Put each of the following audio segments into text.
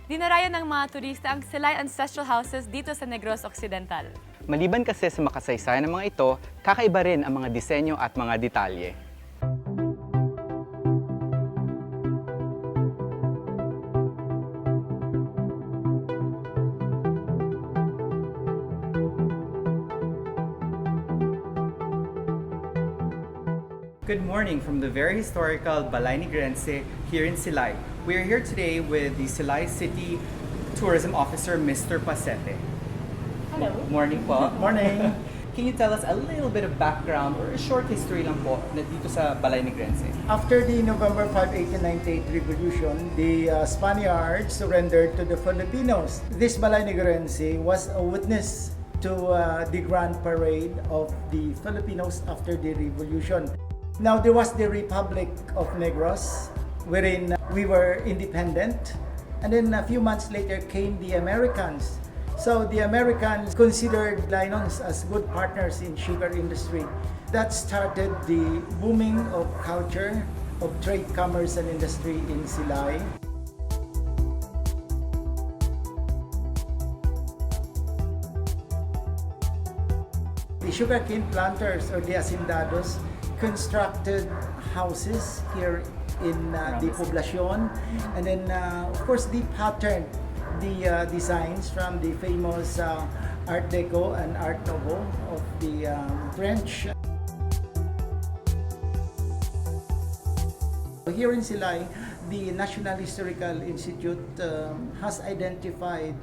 Dinarayan ng mga turista ang Silay ancestral houses dito sa Negros Occidental. Maliban kasi sa makasaysayan ng mga ito, kakaiba rin ang mga disenyo at mga detalye. Good morning from the very historical Balay Negrense here in Silay. We are here today with the Silay City Tourism Officer, Mr. Pasete. Hello. Morning po. Morning. Can you tell us a little bit of background or a short history lang po na dito sa Balay Negrense? After the November 5, 1898 revolution, the Spaniards surrendered to the Filipinos. This Balay Negrense was a witness to the grand parade of the Filipinos after the revolution. Now there was the Republic of Negros, wherein we were independent, and then a few months later came the Americans. So the Americans considered Linons as good partners in sugar industry. That started the booming of culture, of trade, commerce, and industry in Silay. The sugarcane planters or the hacendados constructed houses here in the poblacion, and then of course they patterned the designs from the famous Art Deco and Art Nouveau of the French. Here in Silay, the National Historical Institute has identified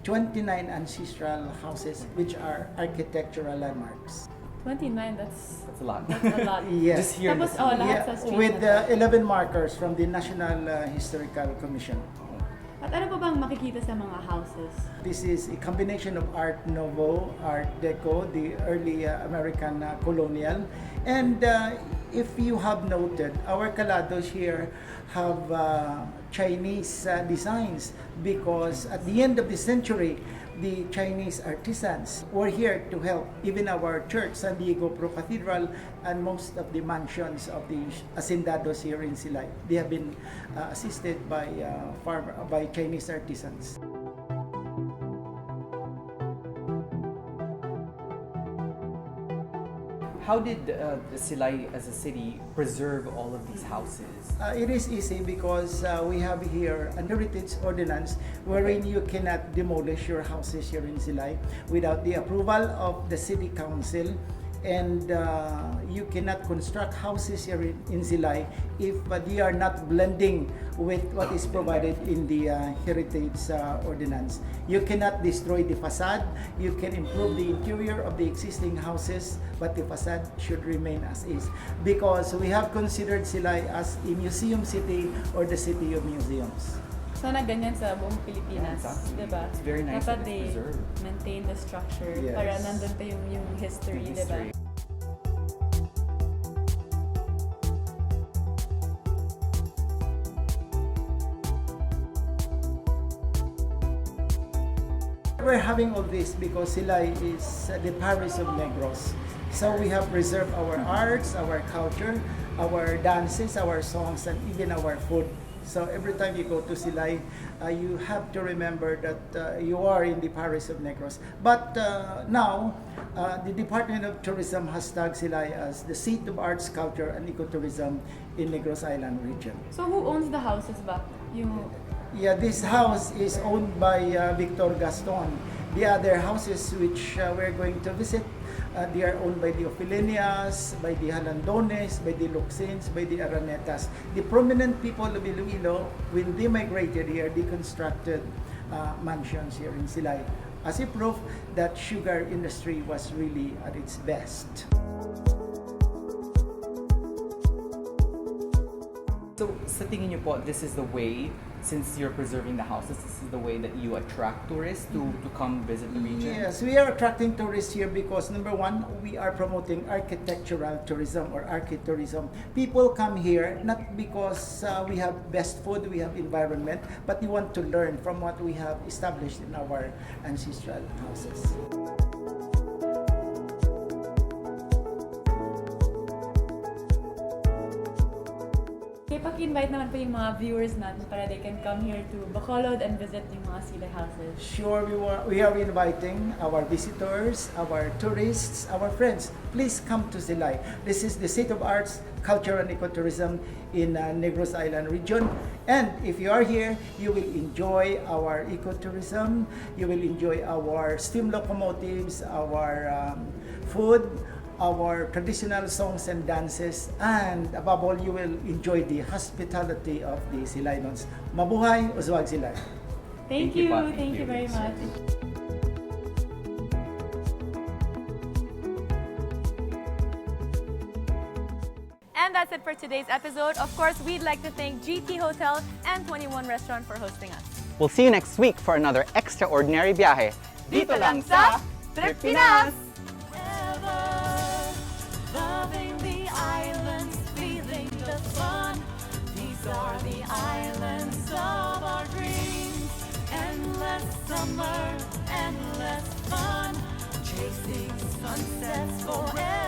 29 ancestral houses which are architectural landmarks. 29, that's That's a lot. a lot. Yes. Just here in Tapos, the lahat sa street With na to. 11 markers from the National Historical Commission. At ano pa bang makikita sa mga houses? This is a combination of Art Nouveau, Art Deco, the early American colonial. And if you have noted, our calados here have Chinese designs because at the end of the century, the Chinese artisans were here to help. Even our church, San Diego Pro Cathedral, and most of the mansions of the hacendados here in Silay, they have been assisted by Chinese artisans. How did the Silay as a city preserve all of these houses? It is easy because we have here a heritage ordinance wherein you cannot demolish your houses here in Silay without the approval of the city council, and you cannot construct houses here in Silay if they are not blending with what is provided in the heritage ordinance. You cannot destroy the facade. You can improve the interior of the existing houses, but the facade should remain as is because we have considered Silay as a museum city or the city of museums. Sana ganyan sa buong Pilipinas, Exactly. diba? It's very nice Dapat that it's preserved. maintain the structure Yes. para nandun pa yung history, The diba? history. We're having all this because Silay is the Paris of Negros. So we have preserved our arts, our culture, our dances, our songs, and even our food. So every time you go to Silay, you have to remember that you are in the Paris of Negros. But now, the Department of Tourism has tagged Silay as the seat of arts, culture, and ecotourism in Negros Island region. So who owns the houses ba? Yung Yeah, this house is owned by Victor Gaston. The other houses which we're going to visit, they are owned by the Ofilenias, by the Halandones, by the Luxins, by the Aranetas. The prominent people of Iloilo, when they migrated here, they constructed mansions here in Silay as a proof that sugar industry was really at its best. So, sa tingin niyo po, this is the way, since you're preserving the houses, this is the way that you attract tourists to come visit the region? Yes, we are attracting tourists here because number one, we are promoting architectural tourism or architourism. People come here not because we have best food, we have environment, but they want to learn from what we have established in our ancestral houses. paki-invite naman po yung mga viewers natin para they can come here to Bacolod and visit yung mga Silay houses. Sure, we are inviting our visitors, our tourists, our friends. Please come to Silay. This is the State of Arts, Culture and Ecotourism in Negros Island region. And if you are here, you will enjoy our ecotourism, you will enjoy our steam locomotives, our food, our traditional songs and dances, and above all, you will enjoy the hospitality of the Silaynons. Mabuhay, Uswag Silay! Thank you. Thank you very much. And that's it for today's episode. Of course, we'd like to thank GT Hotel and 21 Restaurant for hosting us. We'll see you next week for another extraordinary biyahe. Dito lang sa Tripinas! Loving the islands, feeling the fun. These are the islands of our dreams. Endless summer, endless fun. Chasing sunsets forever.